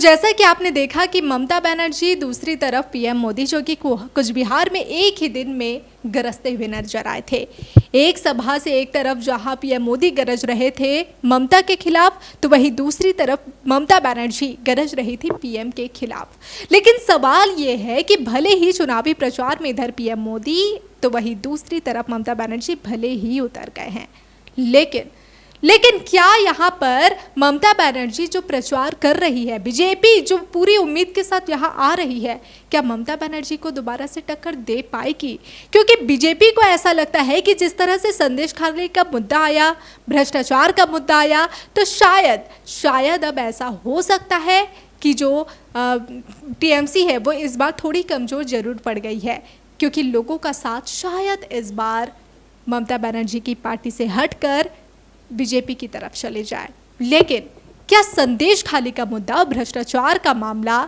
जैसा कि आपने देखा कि ममता बनर्जी दूसरी तरफ पीएम मोदी जो कि कुछ बिहार में एक ही दिन में गरजते हुए नजर आए थे। एक सभा से एक तरफ जहां पीएम मोदी गरज रहे थे ममता के खिलाफ, तो वहीं दूसरी तरफ ममता बनर्जी गरज रही थी पीएम के खिलाफ। लेकिन सवाल ये है कि भले ही चुनावी प्रचार में इधर पीएम मोदी तो वहीं दूसरी तरफ ममता बनर्जी भले ही उतर गए हैं, लेकिन क्या यहाँ पर ममता बनर्जी जो प्रचार कर रही है, बीजेपी जो पूरी उम्मीद के साथ यहाँ आ रही है, क्या ममता बनर्जी को दोबारा से टक्कर दे पाएगी? क्योंकि बीजेपी को ऐसा लगता है कि जिस तरह से संदेश खाली का मुद्दा आया, भ्रष्टाचार का मुद्दा आया, तो शायद अब ऐसा हो सकता है कि जो टीएमसी है वो इस बार थोड़ी कमज़ोर जरूर पड़ गई है, क्योंकि लोगों का साथ शायद इस बार ममता बनर्जी की पार्टी से हटकर बीजेपी की तरफ चले जाए। लेकिन क्या संदेश खाली का मुद्दा और भ्रष्टाचार का मामला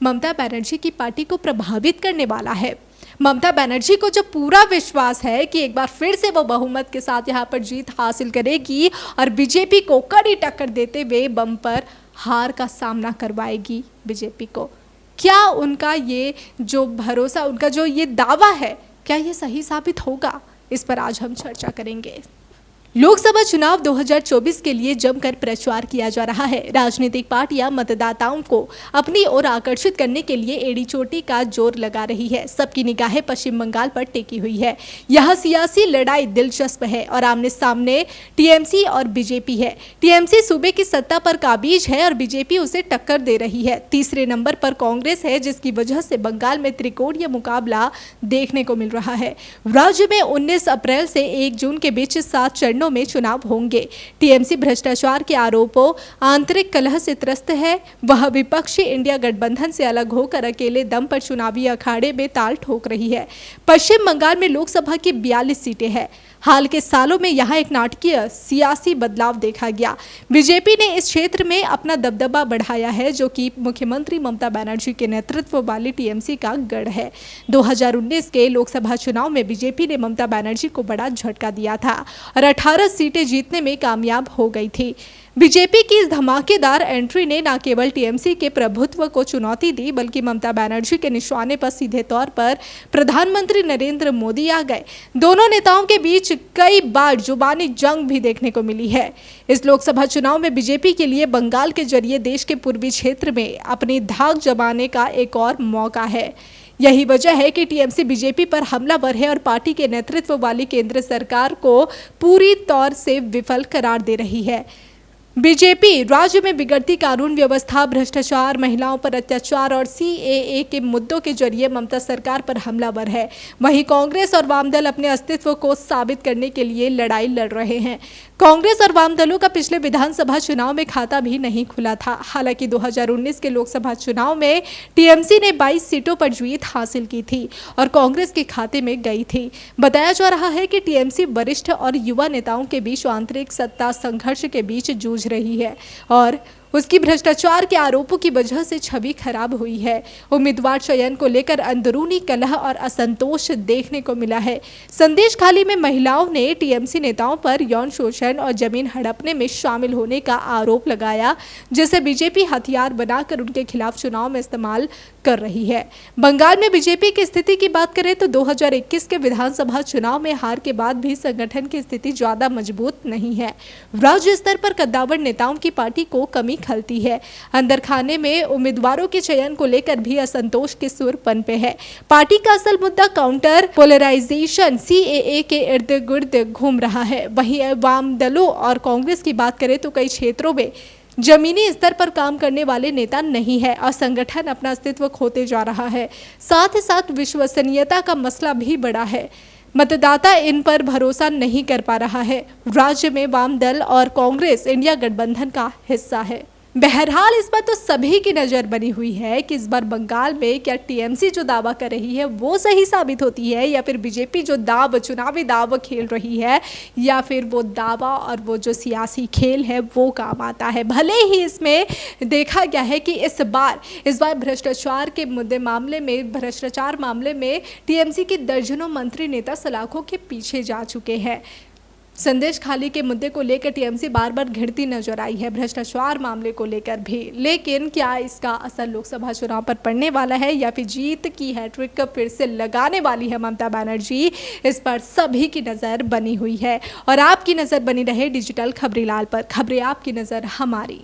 ममता बनर्जी की पार्टी को प्रभावित करने वाला है? ममता बनर्जी को जो पूरा विश्वास है कि एक बार फिर से वो बहुमत के साथ यहाँ पर जीत हासिल करेगी और बीजेपी को कड़ी टक्कर देते हुए बम्पर हार का सामना करवाएगी बीजेपी को। क्या उनका ये जो भरोसा, उनका जो ये दावा है, क्या ये सही साबित होगा? इस पर आज हम चर्चा करेंगे। लोकसभा चुनाव 2024 के लिए जमकर प्रचार किया जा रहा है। राजनीतिक पार्टियां मतदाताओं को अपनी ओर आकर्षित करने के लिए एड़ी चोटी का जोर लगा रही है। सबकी निगाहें पश्चिम बंगाल पर टिकी हुई है। यह सियासी लड़ाई दिलचस्प है और आमने सामने टीएमसी और बीजेपी है। टीएमसी सूबे की सत्ता पर काबिज है और बीजेपी उसे टक्कर दे रही है। तीसरे नंबर पर कांग्रेस है, जिसकी वजह से बंगाल में त्रिकोणीय मुकाबला देखने को मिल रहा है। राज्य में 19 अप्रैल से 1 जून के बीच 7 चरणों में चुनाव होंगे। टीएमसी भ्रष्टाचार के आरोपों, आंतरिक कलह से त्रस्त है। वह विपक्षी इंडिया गठबंधन से अलग होकर अकेले दम पर चुनावी अखाड़े में ताल ठोक रही है। पश्चिम बंगाल में लोकसभा की 42 सीटें हैं। हाल के सालों में यहां एक नाटकीय सियासी बदलाव देखा गया। बीजेपी ने इस क्षेत्र में अपना दबदबा बढ़ाया है, जो कि मुख्यमंत्री ममता बनर्जी के नेतृत्व वाली टीएमसी का गढ़ है। 2019 के लोकसभा चुनाव में बीजेपी ने ममता बनर्जी को बड़ा झटका दिया था और 18 सीटें जीतने में कामयाब हो गई थी। बीजेपी की इस धमाकेदार एंट्री ने न केवल टीएमसी के प्रभुत्व को चुनौती दी, बल्कि ममता बनर्जी के निशाने पर सीधे तौर पर प्रधानमंत्री नरेंद्र मोदी आ गए। दोनों नेताओं के बीच कई बार जुबानी जंग भी देखने को मिली है। इस लोकसभा चुनाव में बीजेपी के लिए बंगाल के जरिए देश के पूर्वी क्षेत्र में अपनी धाक जमाने का एक और मौका है। यही वजह है कि टीएमसी बीजेपी पर हमलावर है और पार्टी के नेतृत्व वाली केंद्र सरकार को पूरी तौर से विफल करार दे रही है। बीजेपी राज्य में बिगड़ती कानून व्यवस्था, भ्रष्टाचार, महिलाओं पर अत्याचार और सीएए के मुद्दों के जरिए ममता सरकार पर हमलावर है। वहीं कांग्रेस और वाम दल अपने अस्तित्व को साबित करने के लिए लड़ाई लड़ रहे हैं। कांग्रेस और वाम दलों का पिछले विधानसभा चुनाव में खाता भी नहीं खुला था। हालांकि 2019 के लोकसभा चुनाव में टीएमसी ने 22 सीटों पर जीत हासिल की थी और कांग्रेस के खाते में गई थी। बताया जा रहा है कि टीएमसी वरिष्ठ और युवा नेताओं के बीच आंतरिक सत्ता संघर्ष के बीच जूझ रही है और उसकी भ्रष्टाचार के आरोपों की वजह से छवि खराब हुई है। उम्मीदवार चयन को लेकर अंदरूनी कलह और असंतोष देखने को मिला है। संदेश खाली में महिलाओं ने टीएमसी नेताओं पर यौन शोषण और जमीन हड़पने में शामिल होने का आरोप लगाया, जिसे बीजेपी हथियार बनाकर उनके खिलाफ चुनाव में इस्तेमाल कर रही है। बंगाल में बीजेपी की स्थिति की बात करें तो 2021 के विधानसभा चुनाव में हार के बाद भी संगठन की स्थिति ज्यादा मजबूत नहीं है। राज्य स्तर पर कद्दावर नेताओं की पार्टी को कमी खलती है। अंदर खाने में उम्मीदवारों के चयन को लेकर भी असंतोष के सुर पनपे है। पार्टी का असल मुद्दा काउंटर पोलराइजेशन सीएए के इर्द गिर्द घूम रहा है। वहीं वाम दलों और कांग्रेस की बात करें तो कई क्षेत्रों में जमीनी स्तर पर काम करने वाले नेता नहीं है और संगठन अपना अस्तित्व खोते जा रहा है। साथ ही साथ विश्वसनीयता का मसला भी बड़ा है। मतदाता इन पर भरोसा नहीं कर पा रहा है। राज्य में वाम दल और कांग्रेस इंडिया गठबंधन का हिस्सा है। बहरहाल इस बार तो सभी की नज़र बनी हुई है कि इस बार बंगाल में क्या टीएमसी जो दावा कर रही है वो सही साबित होती है, या फिर बीजेपी जो चुनावी दाव खेल रही है, या फिर वो दावा और वो जो सियासी खेल है वो काम आता है। भले ही इसमें देखा गया है कि इस बार भ्रष्टाचार के मामले में टीएमसी के दर्जनों मंत्री नेता सलाखों के पीछे जा चुके हैं। संदेश खाली के मुद्दे को लेकर टीएमसी बार बार घिरती नजर आई है, भ्रष्टाचार मामले को लेकर भी। लेकिन क्या इसका असर लोकसभा चुनाव पर पड़ने वाला है या फिर जीत की हैट्रिक फिर से लगाने वाली है ममता बनर्जी, इस पर सभी की नज़र बनी हुई है। और आपकी नज़र बनी रहे डिजिटल खबरीलाल पर। खबरें आपकी नज़र हमारी।